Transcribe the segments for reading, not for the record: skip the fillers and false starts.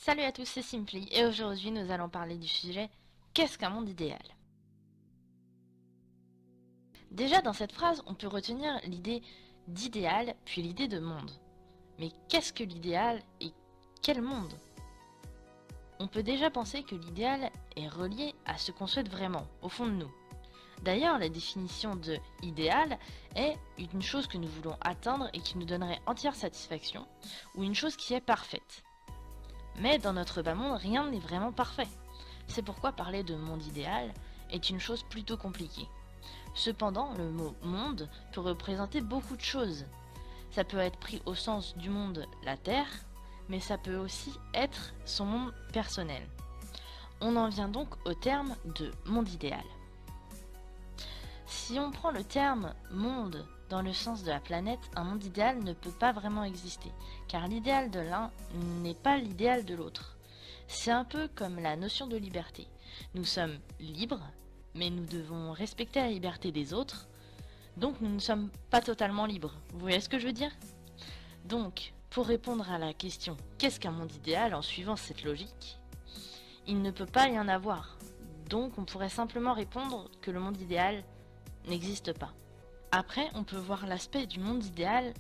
Salut à tous, c'est Simply et aujourd'hui nous allons parler du sujet qu'est-ce qu'un monde idéal? Déjà dans cette phrase on peut retenir l'idée d'idéal puis l'idée de monde. Mais qu'est-ce que l'idéal et quel monde? On peut déjà penser que l'idéal est relié à ce qu'on souhaite vraiment, au fond de nous. D'ailleurs la définition de idéal est une chose que nous voulons atteindre et qui nous donnerait entière satisfaction ou une chose qui est parfaite. Mais dans notre bas monde, rien n'est vraiment parfait. C'est pourquoi parler de monde idéal est une chose plutôt compliquée. Cependant, le mot monde peut représenter beaucoup de choses. Ça peut être pris au sens du monde, la Terre, mais ça peut aussi être son monde personnel. On en vient donc au terme de monde idéal. Si on prend le terme monde dans le sens de la planète, un monde idéal ne peut pas vraiment exister, car l'idéal de l'un n'est pas l'idéal de l'autre. C'est un peu comme la notion de liberté. Nous sommes libres, mais nous devons respecter la liberté des autres, donc nous ne sommes pas totalement libres. Vous voyez ce que je veux dire? Donc, pour répondre à la question qu'est-ce qu'un monde idéal en suivant cette logique, il ne peut pas y en avoir. Donc on pourrait simplement répondre que le monde idéal n'existe pas. Après, on peut voir l'aspect du monde idéal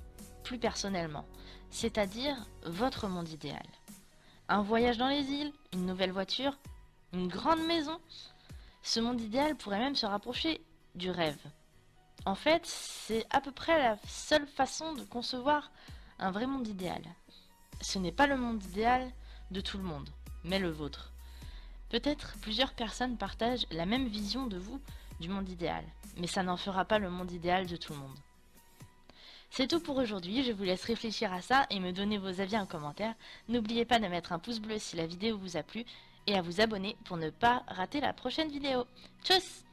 plus personnellement, c'est-à-dire votre monde idéal. Un voyage dans les îles, une nouvelle voiture, une grande maison. Ce monde idéal pourrait même se rapprocher du rêve. En fait, c'est à peu près la seule façon de concevoir un vrai monde idéal. Ce n'est pas le monde idéal de tout le monde, mais le vôtre. Peut-être plusieurs personnes partagent la même vision de vous du monde idéal, mais ça n'en fera pas le monde idéal de tout le monde. C'est tout pour aujourd'hui, je vous laisse réfléchir à ça et me donner vos avis en commentaire. N'oubliez pas de mettre un pouce bleu si la vidéo vous a plu et à vous abonner pour ne pas rater la prochaine vidéo. Tchuss!